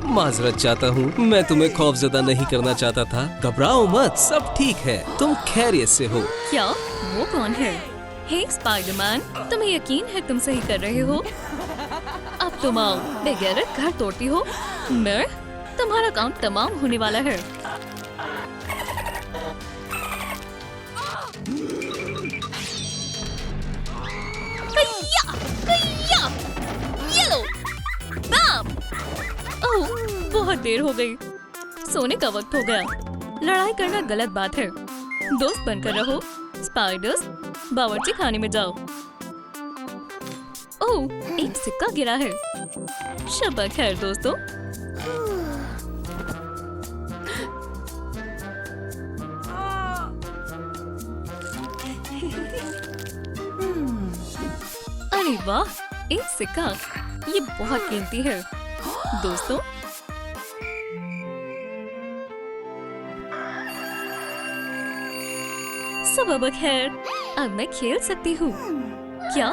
माजरत चाहता हूँ, मैं तुम्हें खौफजदा नहीं करना चाहता था। घबराओ मत, सब ठीक है, तुम खैरियत से हो। क्या? वो कौन है? हे स्पाइडरमैन, तुम्हें यकीन है तुम सही कर रहे हो? अब तुम आओ, बेगैरत घर तोड़ती हो। मैं? तुम्हारा काम तमाम होने वाला है। ये लो, बैम! ओह, बहुत देर हो गई। सोने का वक्त हो गया। लड़ाई करना गलत बात है। दोस्त बनकर रहो। स्पाइडर्स, बावर्ची खाने में जाओ। ओह, एक सिक्का गिरा है। शब्बा खैर दोस्तों। अरे वाह, एक सिक्का, ये बहुत कीमती है दोस्तों। सुबह खैर, अब मैं खेल सकती हूँ। क्या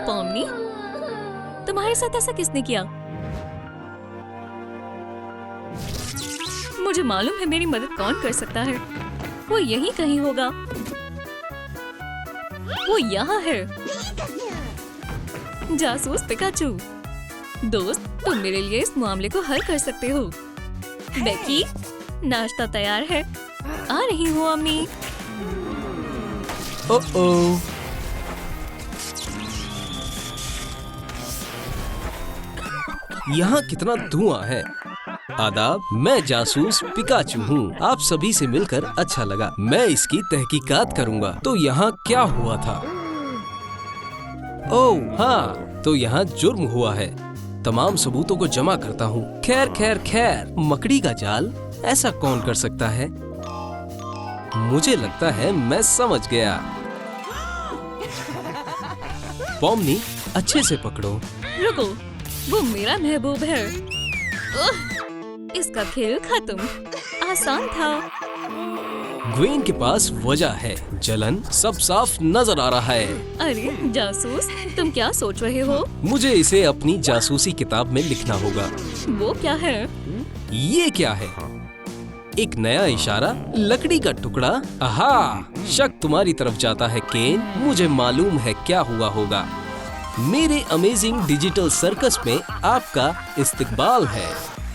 पॉमनी, तुम्हारे साथ ऐसा किसने किया? मुझे मालूम है मेरी मदद कौन कर सकता है। वो यहीं कहीं होगा। वो यहाँ है। जासूस पिकाचू। दोस्त, तुम मेरे लिए इस मामले को हल कर सकते हो। बेकी, नाश्ता तैयार है। आ रही हूँ अम्मी। ओह, यहाँ कितना धुआं है। आदाब, मैं जासूस पिकाचू हूँ। आप सभी से मिलकर अच्छा लगा। मैं इसकी तहकीकात करूँगा। तो यहाँ क्या हुआ था? ओह हाँ, तो यहाँ जुर्म हुआ है। तमाम सबूतों को जमा करता हूँ। खैर खैर खैर, मकड़ी का जाल, ऐसा कौन कर सकता है? मुझे लगता है मैं समझ गया। पॉमनी, अच्छे से पकड़ो। रुको, वो मेरा महबूब है। इसका खेल खत्म। आसान था। ग्वेन के पास वजह है। जलन सब साफ नजर आ रहा है। अरे जासूस, तुम क्या सोच रहे हो? मुझे इसे अपनी जासूसी किताब में लिखना होगा। वो क्या है? ये क्या है? एक नया इशारा, लकड़ी का टुकड़ा। आहा, शक तुम्हारी तरफ जाता है केन। मुझे मालूम है क्या हुआ होगा। मेरे अमेजिंग डिजिटल सर्कस में आपका इस्तकबाल है।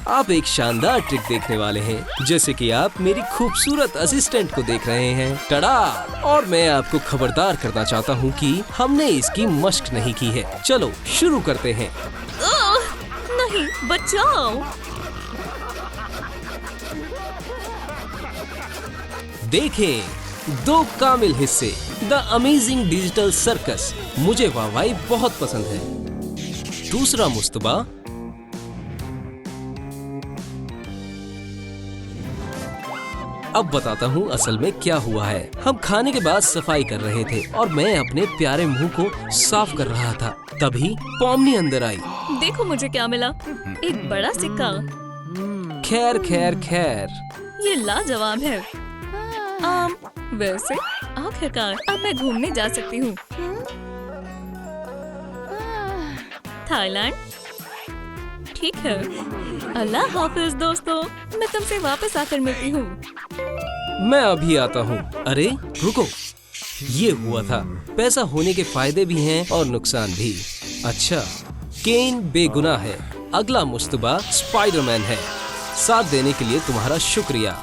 आप एक शानदार ट्रिक देखने वाले हैं, जैसे कि आप मेरी खूबसूरत असिस्टेंट को देख रहे हैं। टड़ा! और मैं आपको खबरदार करना चाहता हूँ कि हमने इसकी मशक नहीं की है। चलो शुरू करते हैं। नहीं, बचाओ! देखें, 2 कामिल हिस्से, द अमेजिंग डिजिटल सर्कस। मुझे वाहवाही बहुत पसंद है। दूसरा मुस्तबा, अब बताता हूँ असल में क्या हुआ है। हम खाने के बाद सफाई कर रहे थे और मैं अपने प्यारे मुंह को साफ कर रहा था। तभी पॉमनी अंदर आई। देखो मुझे क्या मिला, एक बड़ा सिक्का। खैर खैर खैर, ये लाजवाब है। वैसे आखिरकार अब मैं घूमने जा सकती हूँ। थाईलैंड। ठीक है, अल्लाह हाफिज दोस्तों, मैं तुमसे वापस आकर मिलती हूँ। मैं अभी आता हूँ। अरे रुको, ये हुआ था। पैसा होने के फायदे भी हैं और नुकसान भी। अच्छा, केन बेगुनाह है। अगला मुस्तबा स्पाइडरमैन है। साथ देने के लिए तुम्हारा शुक्रिया।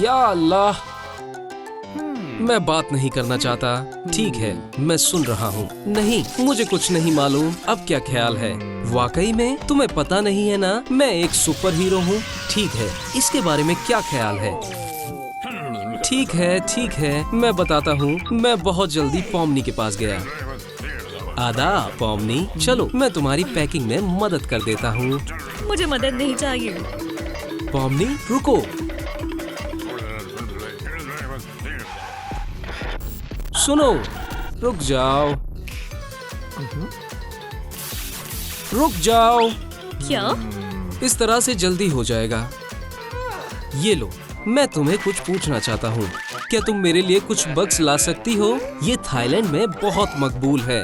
या अल्लाह, मैं बात नहीं करना चाहता। ठीक है, मैं सुन रहा हूँ। नहीं, मुझे कुछ नहीं मालूम। अब क्या ख्याल है? वाकई में तुम्हें पता नहीं है ना, मैं एक सुपर हीरो हूँ। ठीक है, इसके बारे में क्या ख्याल है? ठीक है, मैं बताता हूँ। मैं बहुत जल्दी पॉमनी के पास गया। आदाब पॉमनी, चलो मैं तुम्हारी पैकिंग में मदद कर देता हूँ। मुझे मदद नहीं चाहिए। पॉमनी रुको। सुनो, रुक जाओ। रुक जाओ। क्या? इस तरह से जल्दी हो जाएगा। ये लो, मैं तुम्हें कुछ पूछना चाहता हूँ। क्या तुम मेरे लिए कुछ बग्स ला सकती हो? ये थाईलैंड में बहुत मकबूल है।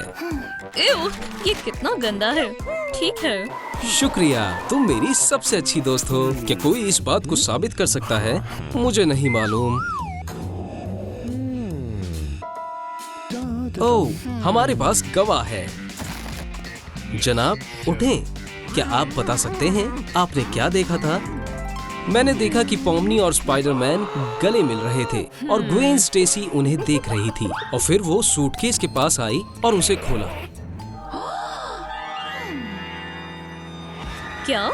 एव, ये कितना गंदा है। ठीक है। शुक्रिया, तुम मेरी सबसे अच्छी दोस्त हो। क्या कोई इस बात को साबित कर सकता है? मुझे नहीं मालूम। ओह, हमारे पास गवाह है। जनाब, उठें। क्या आप बता सकते हैं आपने क्या देखा था? मैंने देखा कि पॉमनी और स्पाइडरमैन गले मिल रहे थे और ग्वेन स्टेसी उन्हें देख रही थी और फिर वो सूटकेस के पास आई और उसे खोला। क्या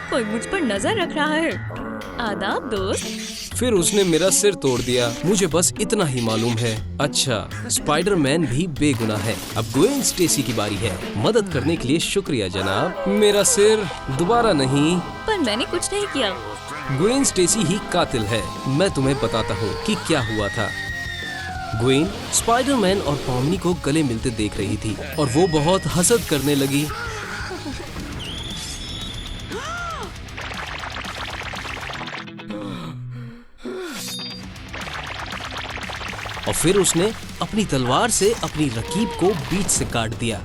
कोई मुझ पर नजर रख रहा है? आदाब दोस्त। फिर उसने मेरा सिर तोड़ दिया। मुझे बस इतना ही मालूम है। अच्छा, स्पाइडरमैन भी बेगुनाह है। अब ग्वेन स्टेसी की बारी है। मदद करने के लिए शुक्रिया जनाब। मेरा सिर दोबारा नहीं। पर मैंने कुछ नहीं किया। ग्वेन स्टेसी ही कातिल है। मैं तुम्हें बताता हूँ कि क्या हुआ था। ग्वेन स्पाइडरमैन और पॉमनी को गले मिलते देख रही थी और वो बहुत हसद करने लगी। और फिर उसने अपनी तलवार से अपनी रकीब को बीच से काट दिया।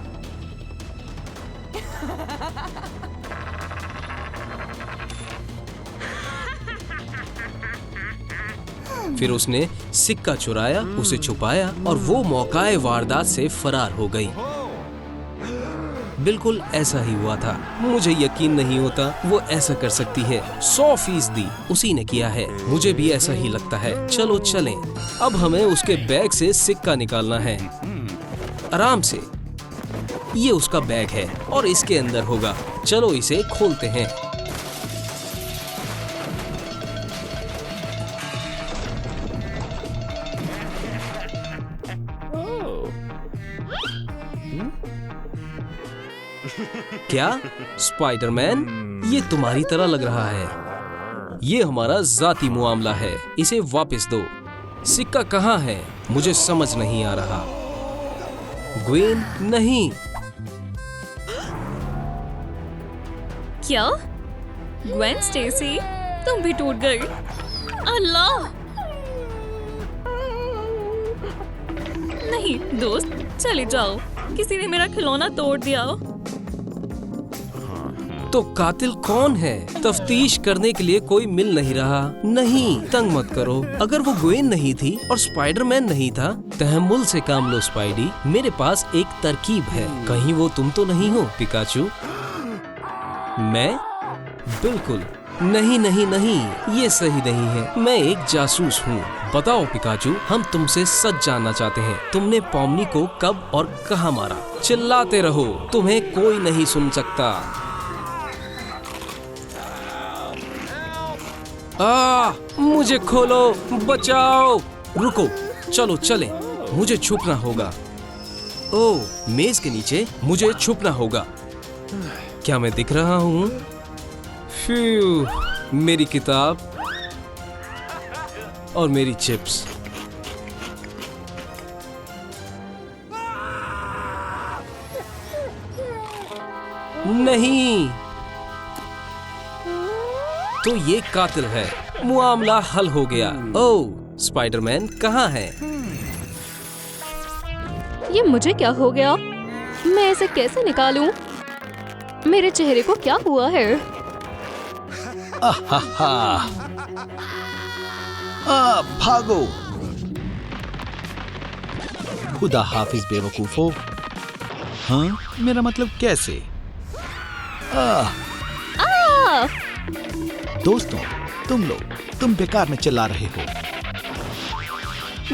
फिर उसने सिक्का चुराया, उसे छुपाया और वो मौकाए वारदात से फरार हो गई। बिल्कुल ऐसा ही हुआ था। मुझे यकीन नहीं होता वो ऐसा कर सकती है। 100% उसी ने किया है। मुझे भी ऐसा ही लगता है। चलो चलें। अब हमें उसके बैग से सिक्का निकालना है। आराम से। ये उसका बैग है और इसके अंदर होगा। चलो इसे खोलते हैं। क्या स्पाइडरमैन, ये तुम्हारी तरह लग रहा है। ये हमारा जाती मुआमला है। इसे वापस दो। सिक्का कहाँ है? मुझे समझ नहीं आ रहा। ग्वेन, नहीं। क्या ग्वेन स्टेसी, तुम भी टूट गई? अल्लाह! नहीं दोस्त, चले जाओ। किसी ने मेरा खिलौना तोड़ दिया। तो कातिल कौन है? तफ्तीश करने के लिए कोई मिल नहीं रहा। नहीं, तंग मत करो। अगर वो ग्वेन नहीं थी और स्पाइडरमैन नहीं था, तहम्मुल से काम लो स्पाइडी। मेरे पास एक तरकीब है। कहीं वो तुम तो नहीं हो पिकाचू? मैं? बिल्कुल नहीं नहीं नहीं, ये सही नहीं है। मैं एक जासूस हूँ। बताओ पिकाचू, हम तुमसे सच जानना चाहते हैं। तुमने पॉमनी को कब और कहाँ मारा? चिल्लाते रहो, तुम्हें कोई नहीं सुन सकता। मुझे खोलो, बचाओ। रुको, चलो चलें। मुझे छुपना होगा। ओह, मेज के नीचे मुझे छुपना होगा। क्या मैं दिख रहा हूँ? फ्यू, मेरी किताब और मेरी चिप्स। नहीं, तो ये कातिल है। मुआमला हल हो गया। ओह, स्पाइडरमैन कहाँ है? ये मुझे क्या हो गया? मैं इसे कैसे निकालूं? मेरे चेहरे को क्या हुआ है? भागो। खुदा हाफिज बेवकूफो। हाँ, मेरा मतलब कैसे? दोस्तों, तुम बेकार में चिल्ला रहे हो।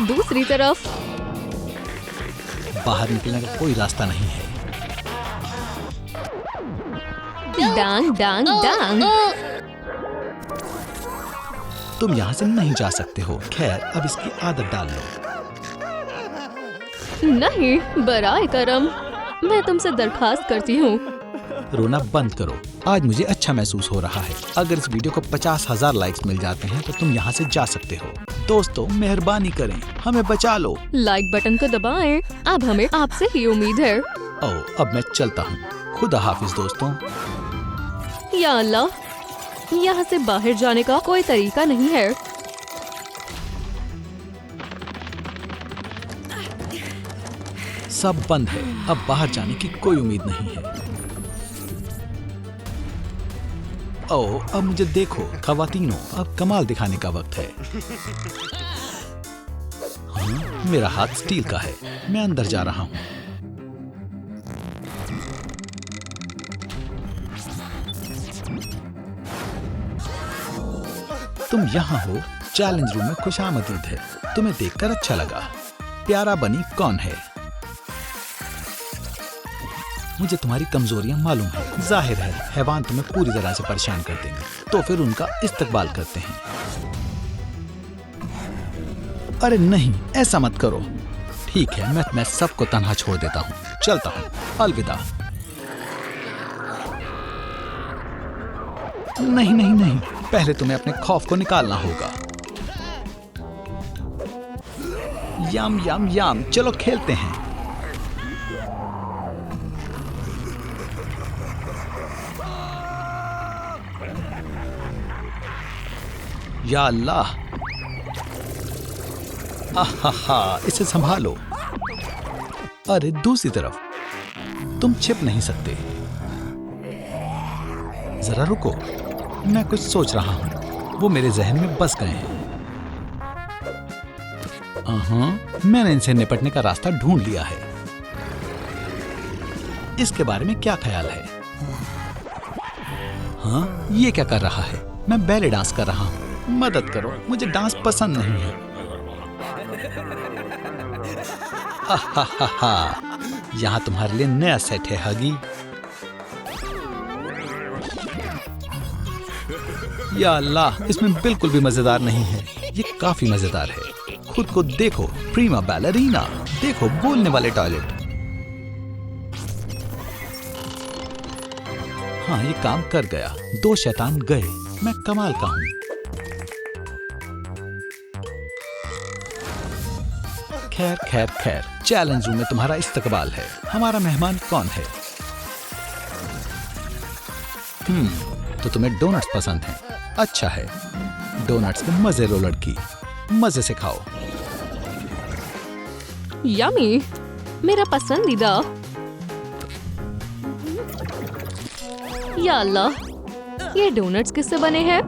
दूसरी तरफ बाहर निकलने का कोई रास्ता नहीं है। डांग डांग डांग। तुम यहाँ से नहीं जा सकते हो। खैर, अब इसकी आदत डाल लो। नहीं, बराए करम, मैं तुमसे दरखास्त करती हूँ। रोना बंद करो। आज मुझे अच्छा महसूस हो रहा है। अगर इस वीडियो को 50,000 लाइक्स मिल जाते हैं तो तुम यहाँ से जा सकते हो। दोस्तों, मेहरबानी करें, हमें बचा लो। लाइक बटन को दबाएं। अब हमें आपसे ही उम्मीद है। ओह, अब मैं चलता हूँ। खुदा हाफिज दोस्तों। या अल्लाह, यहाँ से बाहर जाने का कोई तरीका नहीं है। सब बंद है। अब बाहर जाने की कोई उम्मीद नहीं है। ओह, अब मुझे देखो खवातीनों, अब कमाल दिखाने का वक्त है। हाँ, मेरा हाथ स्टील का है। मैं अंदर जा रहा हूँ। तुम यहाँ हो। चैलेंज रूम में खुशामदीद है। तुम्हें देखकर अच्छा लगा। प्यारा बनी कौन है? मुझे तुम्हारी कमजोरियां मालूम है। जाहिर है हैवान तुम्हें पूरी तरह से परेशान कर देंगे, तो फिर उनका इस्तकबाल करते हैं। अरे नहीं, ऐसा मत करो। ठीक है, मैं सबको तन्हा छोड़ देता हूँ। चलता हूँ, अलविदा। नहीं नहीं नहीं, पहले तुम्हें अपने खौफ को निकालना होगा। यम यम यम, चलो खेलते हैं। या अल्लाह, आहा, इसे संभालो। अरे दूसरी तरफ, तुम छिप नहीं सकते। जरा रुको, मैं कुछ सोच रहा हूं। वो मेरे जहन में बस गए हैं। मैंने इनसे निपटने का रास्ता ढूंढ लिया है। इसके बारे में क्या ख्याल है? हाँ, ये क्या कर रहा है? मैं बैले डांस कर रहा हूँ। मदद करो, मुझे डांस पसंद नहीं है। यहाँ तुम्हारे लिए नया सेट है हगी। या अल्लाह, इसमें बिल्कुल भी मजेदार नहीं है। ये काफी मजेदार है। खुद को देखो, प्रीमा बैलरीना। देखो, बोलने वाले टॉयलेट। हाँ, ये काम कर गया। 2 शैतान गए। मैं कमाल का हूँ। खैर खैर खैर, चैलेंज रूम में तुम्हारा इस्तकबाल है। हमारा मेहमान कौन है? तो तुम्हें डोनट्स पसंद हैं। अच्छा है, डोनट्स के मजे लो लड़की, मजे से खाओ। यमी, मेरा पसंदीदा। या अल्लाह, ये डोनट्स किससे बने हैं?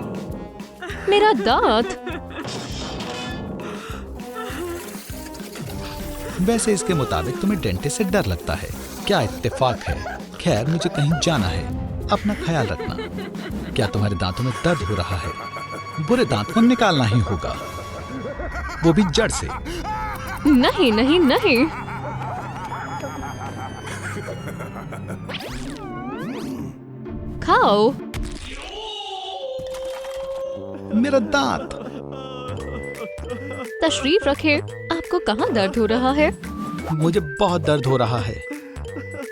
मेरा दांत। वैसे इसके मुताबिक तुम्हें डेंटिस्ट से डर लगता है। क्या इत्तेफाक है। खैर, मुझे कहीं जाना है। अपना ख्याल रखना। क्या तुम्हारे दांतों में दर्द हो रहा है? बुरे दांत को निकालना ही होगा, वो भी जड़ से। नहीं नहीं नहीं। खाओ। मेरा दांत। तशरीफ रखे। आपको कहाँ दर्द हो रहा है? मुझे बहुत दर्द हो रहा है।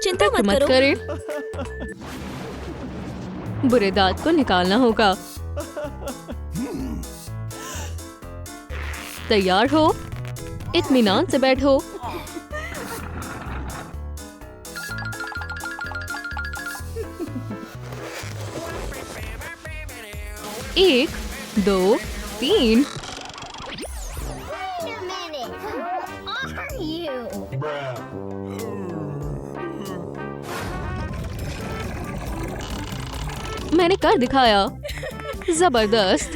चिंता मत मत करो। करे। बुरे दांत को निकालना होगा। तैयार हो? इत्मीनान से बैठो। एक, 2, 3। मैंने कर दिखाया। जबरदस्त।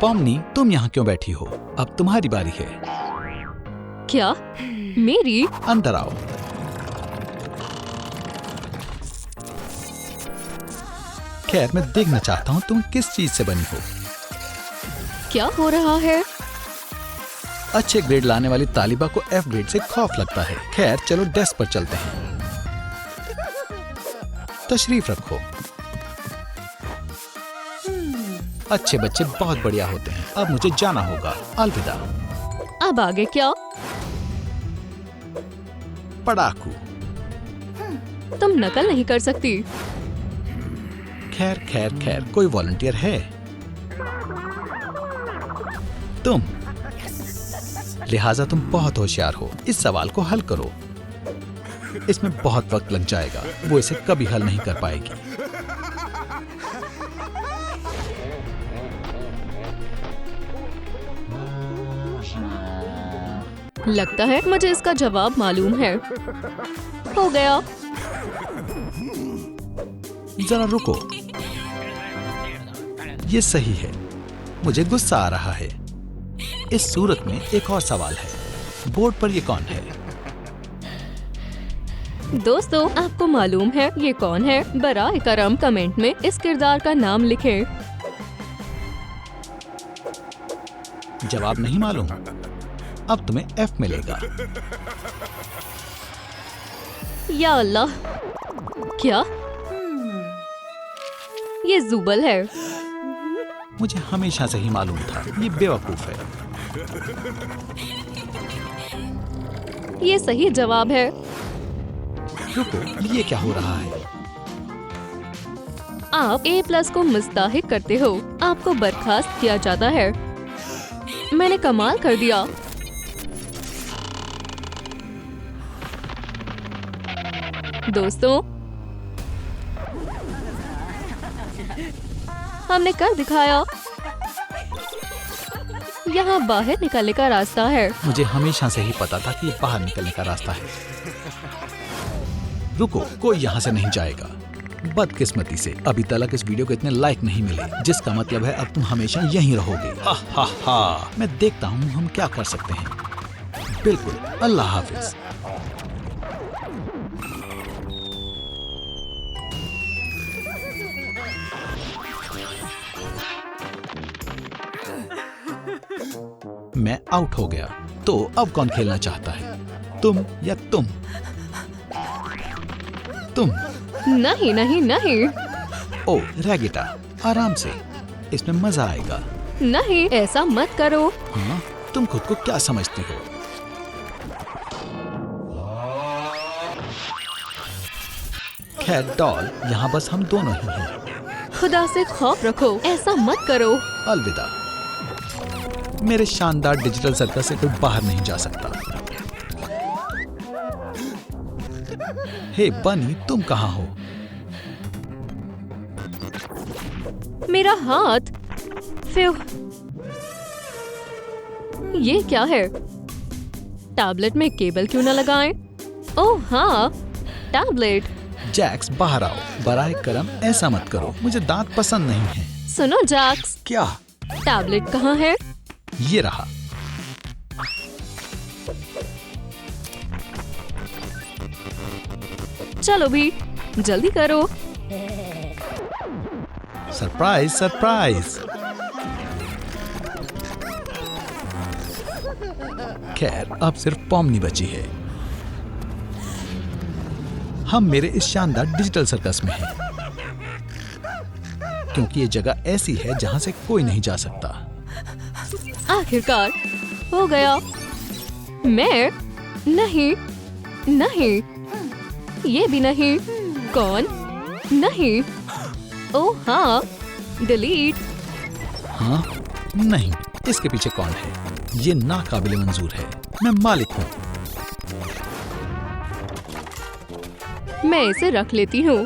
पॉमनी, तुम यहाँ क्यों बैठी हो? अब तुम्हारी बारी है। क्या? मेरी? अंदर आओ। खैर, मैं देखना चाहता हूँ तुम किस चीज से बनी हो। क्या हो रहा है? अच्छे ग्रेड लाने वाली तालिबा को F ग्रेड से खौफ लगता है। खैर, चलो डेस्क पर चलते हैं। तशरीफ रखो। अच्छे बच्चे बहुत बढ़िया होते हैं। अब मुझे जाना होगा। अलविदा। अब आगे क्या? पढ़ाकू। तुम नकल नहीं कर सकती। खैर खैर खैर, कोई वॉलंटियर है? तुम। लिहाजा तुम बहुत होशियार हो। इस सवाल को हल करो। इसमें बहुत वक्त लग जाएगा। वो इसे कभी हल नहीं कर पाएगी। लगता है मुझे इसका जवाब मालूम है। हो गया। जरा रुको, ये सही है। मुझे गुस्सा आ रहा है। इस सूरत में एक और सवाल है, बोर्ड पर ये कौन है? दोस्तों, आपको मालूम है ये कौन है? बराए करम कमेंट में इस किरदार का नाम लिखें। जवाब नहीं मालूम? अब तुम्हें F मिलेगा। या अल्लाह, क्या ये जुबल है? मुझे हमेशा से ही मालूम था, ये बेवकूफ है। ये सही जवाब है। रुको, ये क्या हो रहा है? आप A+ को मुस्ताहिक करते हो। आपको बर्खास्त किया जाता है। मैंने कमाल कर दिया। दोस्तों, हमने कर दिखाया। यहाँ बाहर निकलने का रास्ता है। मुझे हमेशा से ही पता था कि ये बाहर निकलने का रास्ता है। रुको, कोई यहाँ से नहीं जाएगा। बदकिस्मती से अभी तक इस वीडियो को इतने लाइक नहीं मिले, जिसका मतलब है अब तुम हमेशा यहीं रहोगे। हा हा हा। मैं देखता हूँ हम क्या कर सकते हैं। बिल्कुल, अल्लाह हाफिज। मैं आउट हो गया। तो अब कौन खेलना चाहता है, तुम या तुम? तुम। नहीं नहीं नहीं ओ रैगिटा, आराम से, इसमें मजा आएगा। नहीं, ऐसा मत करो। हाँ, तुम खुद को क्या समझती हो? खैर डॉल, यहाँ बस हम दोनों ही हैं। खुदा से खौफ रखो, ऐसा मत करो। अलविदा। मेरे शानदार डिजिटल सर्कस से कोई बाहर नहीं जा सकता। हे बनी, तुम कहाँ हो? मेरा हाथ। फिर ये क्या है? टैबलेट में केबल क्यों न लगाएं? ओह हाँ, टैबलेट। जैक्स, बाहर आओ। बराए करम ऐसा मत करो, मुझे दांत पसंद नहीं है। सुनो जैक्स, क्या? टैबलेट कहाँ है? ये रहा। चलो भी, जल्दी करो। Surprise surprise. खैर, अब सिर्फ पॉमनी बची है। हम मेरे इस शानदार डिजिटल सर्कस में हैं, क्योंकि ये जगह ऐसी है जहां से कोई नहीं जा सकता। आखिरकार हो गया। मैं नहीं, नहीं, ये भी नहीं। कौन? नहीं। ओह हाँ, डिलीट। हाँ, नहीं, इसके पीछे कौन है? ये नाकाबिले मंजूर है। मैं मालिक हूँ। मैं इसे रख लेती हूँ।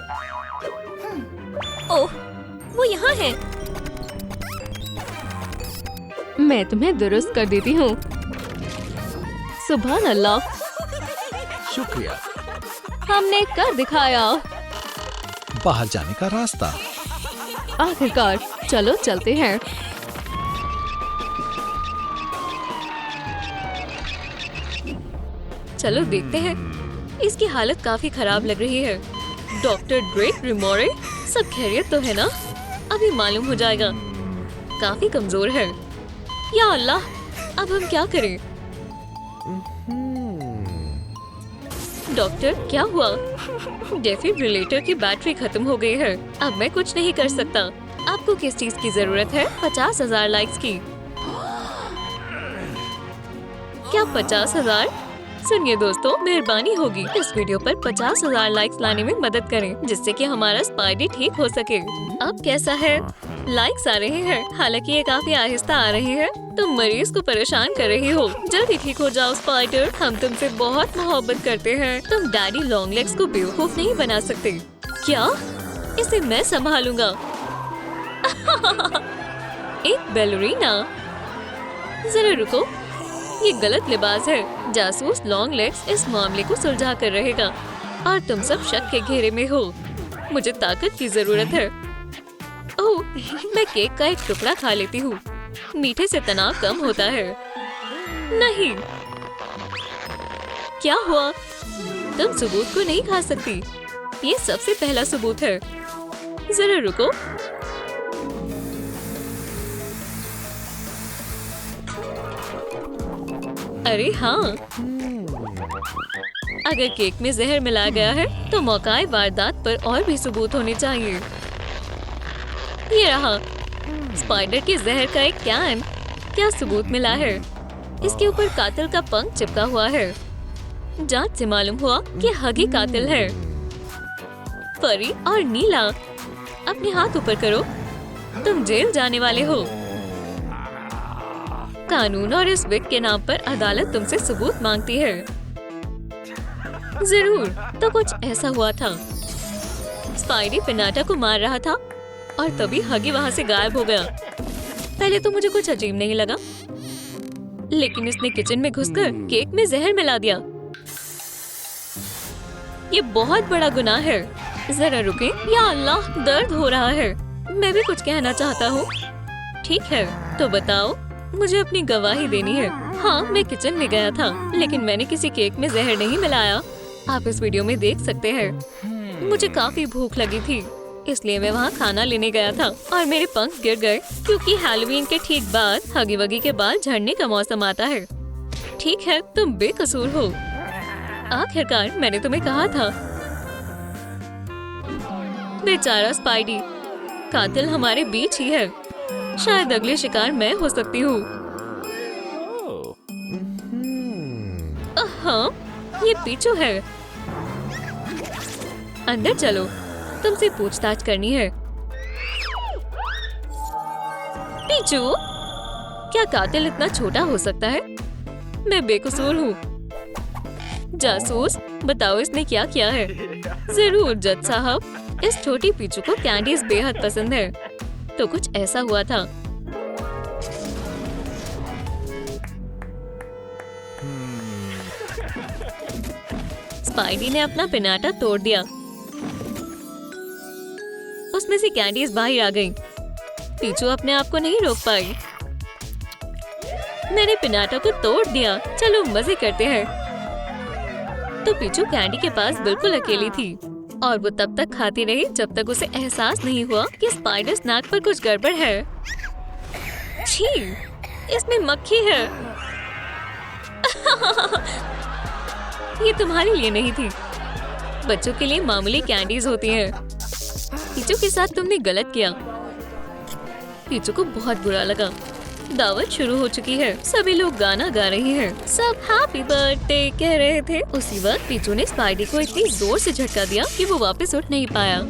ओह, वो यहाँ है। मैं तुम्हें दुरुस्त कर देती हूँ। सुभान अल्लाह, शुक्रिया। हमने कर दिखाया। बाहर जाने का रास्ता। आखिरकार, चलो चलते हैं। चलो देखते हैं। इसकी हालत काफी खराब लग रही है। डॉक्टर ड्रेक रिमोरे, सब खैरियत तो है ना? अभी मालूम हो जाएगा। काफी कमजोर है। या अल्लाह, अब हम क्या करें? डॉक्टर, क्या हुआ? डेफिब्रिलेटर की बैटरी खत्म हो गई है। अब मैं कुछ नहीं कर सकता। आपको किस चीज की जरूरत है? 50,000 लाइक्स की। क्या 50,000? सुनिए दोस्तों, मेहरबानी होगी इस वीडियो पर 50,000 लाइक्स लाने में मदद करें, जिससे कि हमारा स्पाइडी ठीक हो सके। अब कैसा है? लाइक्स आ रहे हैं, हालांकि ये काफी आहिस्ता आ रहे हैं। तुम मरीज को परेशान कर रही हो। जल्दी ठीक हो जाओ स्पाइडर, हम तुमसे बहुत मोहब्बत करते हैं। तुम डैडी लॉन्ग लेग्स को बेवकूफ नहीं बना सकते। क्या? इसे मैं संभालूंगा। एक बैलरीना। जरा रुको, ये गलत लिबास है। जासूस लॉन्ग लेग्स इस मामले को सुलझा कर रहेगा और तुम सब शक के घेरे में हो। मुझे ताकत की जरूरत है। ओह, मैं केक का एक टुकड़ा खा लेती हूँ। मीठे से तनाव कम होता है। नहीं, क्या हुआ? तुम सबूत को नहीं खा सकती। ये सबसे पहला सबूत है। जरा रुको। अरे हाँ, अगर केक में जहर मिलाया गया है तो मौकाए वारदात पर और भी सबूत होने चाहिए। ये रहा स्पाइडर के जहर का एक कैन। क्या सबूत मिला है? इसके ऊपर कातिल का पंख चिपका हुआ है। जांच से मालूम हुआ कि हगी कातिल है। परी और नीला, अपने हाथ ऊपर करो। तुम जेल जाने वाले हो। कानून और इस विग के नाम पर अदालत तुमसे सबूत मांगती है। जरूर, तो कुछ ऐसा हुआ था। स्पाइडी पिनाटा को मार रहा था और तभी हगी वहाँ से गायब हो गया। पहले तो मुझे कुछ अजीब नहीं लगा, लेकिन इसने किचन में घुसकर केक में जहर मिला दिया। ये बहुत बड़ा गुनाह है। जरा रुके। या अल्लाह, दर्द हो रहा है। मैं भी कुछ कहना चाहता हूँ। ठीक है, तो बताओ। मुझे अपनी गवाही देनी है। हाँ, मैं किचन में गया था, लेकिन मैंने किसी केक में जहर नहीं मिलाया। आप इस वीडियो में देख सकते हैं। मुझे काफी भूख लगी थी, इसलिए मैं वहाँ खाना लेने गया था और मेरे पंख गिर गए, क्योंकि हैलोवीन के ठीक बाद हगी वगी के बाल झड़ने का मौसम आता है। ठीक है, तुम बेकसूर हो। आखिरकार मैंने तुम्हें कहा था। बेचारा स्पाइडी, कातिल हमारे बीच ही है। शायद अगले शिकार मैं हो सकती हूँ। हाँ, ये पीछू है। अंदर चलो, तुमसे पूछताछ करनी है। पीछू, क्या कातिल इतना छोटा हो सकता है? मैं बेकसूर हूँ। जासूस, बताओ इसने क्या किया है? जरूर जज साहब, इस छोटी पीछू को कैंडीज बेहद पसंद है, तो कुछ ऐसा हुआ था। स्पाइडी ने अपना पिनाटा तोड़ दिया। उसमें से कैंडीज बाहर आ गईं। पीछू अपने आप को नहीं रोक पाई। मैंने पिनाटा को तोड़ दिया। चलो मजे करते हैं। तो पीछू कैंडी के पास बिल्कुल अकेली थी और वो तब तक खाती रही जब तक उसे एहसास नहीं हुआ कि स्पाइडर स्नैक पर कुछ गड़बड़ है। छी, इसमें मक्खी है। ये तुम्हारे लिए नहीं थी। बच्चों के लिए मामूली कैंडीज होती हैं। पीचू के साथ तुमने गलत किया। पीचू को बहुत बुरा लगा। दावत शुरू हो चुकी है। सभी लोग गाना गा रहे हैं। सब हैप्पी बर्थडे कह रहे थे। उसी वक्त पीचू ने स्पाइडी को इतनी जोर से झटका दिया कि वो वापस उठ नहीं पाया।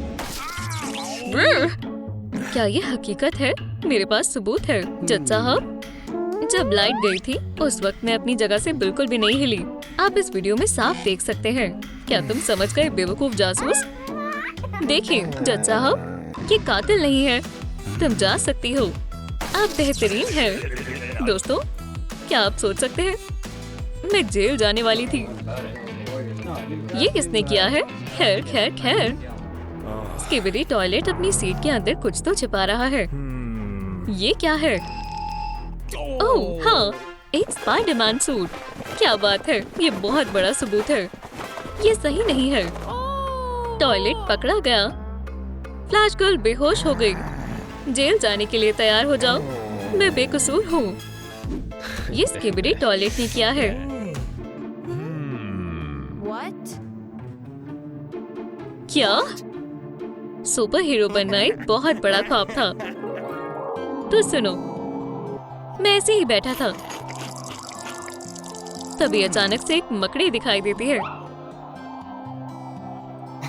क्या ये हकीकत है? मेरे पास सबूत है। जज साहब, जब लाइट गई थी उस वक्त मैं अपनी जगह से बिल्कुल भी नहीं हिली। आप इस वीडियो में साफ देख सकते हैं। क्या तुम समझ गए बेवकूफ जासूस? देखिए जज साहब, ये कातिल नहीं है। तुम जा सकती हो। आप बेहतरीन हैं। दोस्तों, क्या आप सोच सकते हैं मैं जेल जाने वाली थी? ये किसने किया है? खैर खैर खैर। स्किबिडी टॉयलेट अपनी सीट के अंदर कुछ तो छिपा रहा है। ये क्या है? ओह हाँ, एक स्पाइडरमैन सूट। क्या बात है, ये बहुत बड़ा सबूत है। ये सही नहीं है। टॉयलेट पकड़ा गया। फ्लैश गर्ल बेहोश हो गई। जेल जाने के लिए तैयार हो जाओ। मैं बेकसूर हूँ। ये स्किबिडी टॉयलेट ने किया है। क्या? सुपर हीरो बनना एक बहुत बड़ा ख्वाब था। तो सुनो, मैं ऐसे ही बैठा था, तभी अचानक से एक मकड़ी दिखाई देती है।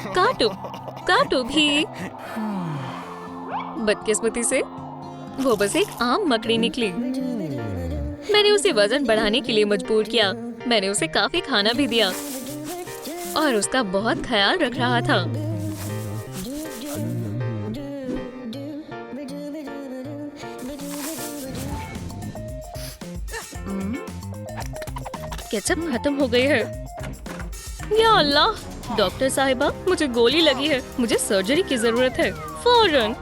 काटो, काटो भी। बदकिस्मती से वो बस एक आम मकड़ी निकली। मैंने उसे वजन बढ़ाने के लिए मजबूर किया। मैंने उसे काफी खाना भी दिया और उसका बहुत ख्याल रख रहा था। केचप खत्म हो गई है। या अल्लाह, डॉक्टर साहिबा मुझे गोली लगी है, मुझे सर्जरी की जरूरत है, फौरन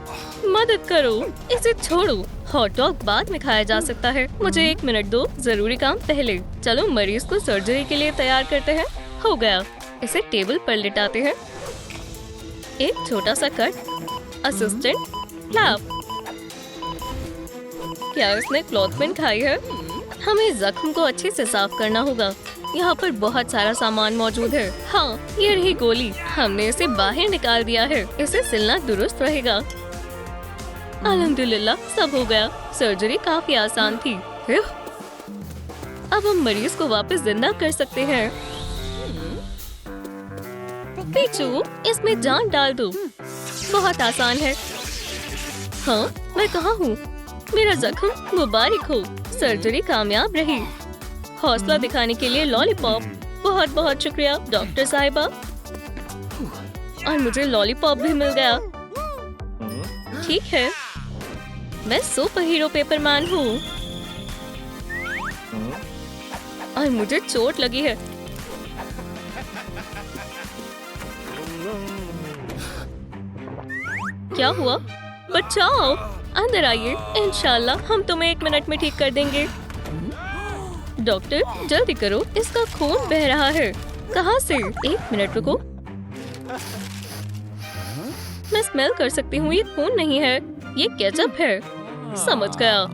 मदद करो, इसे छोड़ो। हॉट डॉग बाद में खाया जा सकता है, मुझे 1 मिनट दो, जरूरी काम पहले। चलो मरीज को सर्जरी के लिए तैयार करते हैं। हो गया, इसे टेबल पर लिटाते हैं। एक छोटा सा कट। Assistant clap. क्या इसने क्लॉथ पिन खाई है? हमें जख्म को अच्छे से साफ करना होगा। यहाँ पर बहुत सारा सामान मौजूद है। हाँ, ये रही गोली, हमने इसे बाहर निकाल दिया है, इसे सिलना दुरुस्त रहेगा। अल्हम्दुलिल्लाह, सब हो गया। सर्जरी काफी आसान थी। अब हम मरीज को वापस जिंदा कर सकते हैं। पीछू, इसमें जान डाल दो। बहुत आसान है। हाँ, मैं कहाँ हूँ? मेरा जख्म मुबारक हो, सर्जरी कामयाब रही। हौसला दिखाने के लिए लॉलीपॉप। बहुत बहुत शुक्रिया डॉक्टर साहिबा। और मुझे लॉलीपॉप भी मिल गया। ठीक है, मैं सुपर हीरो पेपरमैन हूँ। और मुझे चोट लगी है। क्या हुआ? बचाओ, अंदर आइए, इंशाल्लाह हम तुम्हें 1 मिनट में ठीक कर देंगे। डॉक्टर जल्दी करो, इसका खून बह रहा है। कहाँ से? 1 मिनट रुको, मैं स्मेल कर सकती हूँ, ये खून नहीं है, ये केचप है। समझ गया।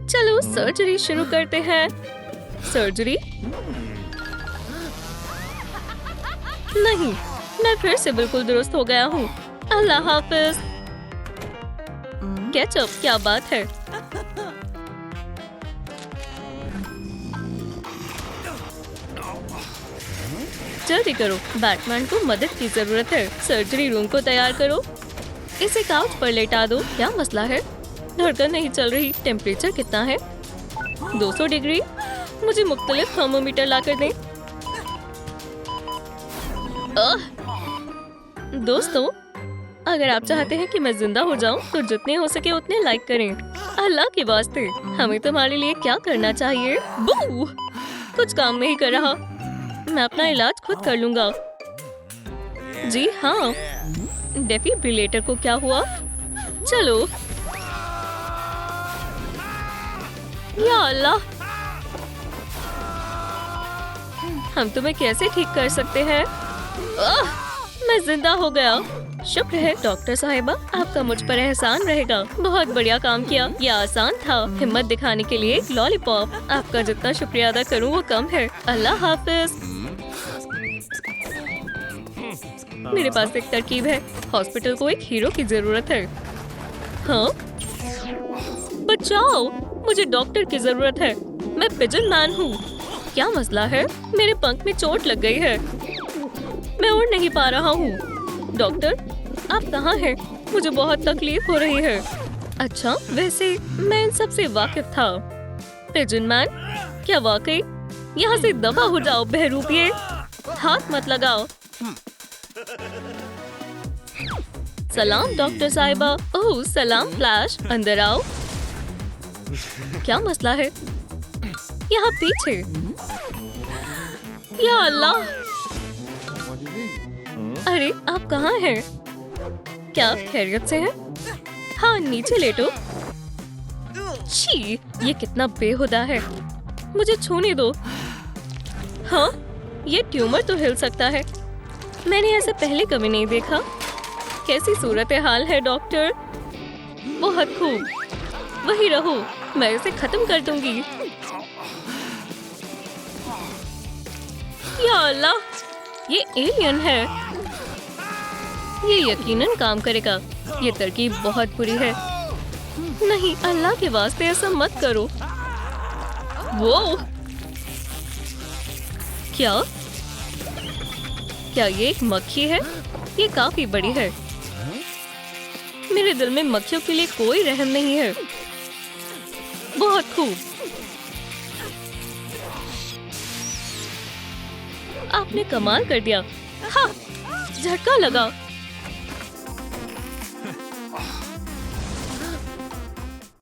चलो सर्जरी शुरू करते हैं। सर्जरी? नहीं, मैं फिर से बिल्कुल दुरुस्त हो गया हूँ। अल्लाह हाफिज। केचप, क्या बात है। जल्दी करो, बैटमैन को मदद की जरूरत है। सर्जरी रूम को तैयार करो। इसे काउच पर लेटा दो। क्या मसला है? धड़कन नहीं चल रही। टेम्परेचर कितना है? 200 डिग्री। मुझे मुख्तलिफ थर्मोमीटर लाकर दें। दोस्तों, अगर आप चाहते हैं कि मैं जिंदा हो जाऊं, तो जितने हो सके उतने लाइक करें। अल्लाह के वास्ते, हमें तुम्हारे लिए क्या करना चाहिए? बू! कुछ काम नहीं कर रहा। मैं अपना इलाज खुद कर लूंगा। जी हाँ। डेफिब्रिलेटर को क्या हुआ? चलो। या अल्लाह, हम तुम्हें कैसे ठीक कर सकते हैं? मैं जिंदा हो गया। शुक्र है डॉक्टर साहिबा, आपका मुझ पर एहसान रहेगा। बहुत बढ़िया काम किया। ये आसान था। हिम्मत दिखाने के लिए एक लॉलीपॉप। आपका जितना शुक्रिया अदा करूं वो कम है। अल्लाह हाफिज। मेरे पास एक तरकीब है। हॉस्पिटल को एक हीरो की जरूरत है। हाँ? बचाओ, मुझे डॉक्टर की जरूरत है। मैं पिजन मैन हूँ। क्या मसला है? मेरे पंख में चोट लग गई है, मैं उड़ नहीं पा रहा हूँ। डॉक्टर, आप कहाँ हैं? मुझे बहुत तकलीफ हो रही है। अच्छा, वैसे मैं इन सब से वाकिफ था। पिजन मैन, क्या वाकई? यहाँ से दफा हो जाओ बहरूपिये। हाथ मत लगाओ। सलाम डॉक्टर साहिबा। ओह सलाम फ्लैश, अंदर आओ। क्या मसला है? यहाँ पीछे। या अल्लाह, अरे आप कहाँ हैं? क्या खैरियत से हैं? हाँ, नीचे लेटो। छी, ये कितना बेहुदा है। मुझे छूने दो। हाँ, ये ट्यूमर तो हिल सकता है। मैंने ऐसे पहले कभी नहीं देखा। कैसी सूरत हाल है डॉक्टर? बहुत खूब, वही रहो, मैं इसे खत्म कर दूंगी। या अल्लाह, ये एलियन है। ये यकीनन काम करेगा। ये तरकीब बहुत बुरी है। नहीं, अल्लाह के वास्ते ऐसा मत करो। वो क्या? क्या ये एक मक्खी है? ये काफी बड़ी है। मेरे दिल में मक्खियों के लिए कोई रहम नहीं है। बहुत खूब, आपने कमाल कर दिया। हाँ, झटका लगा।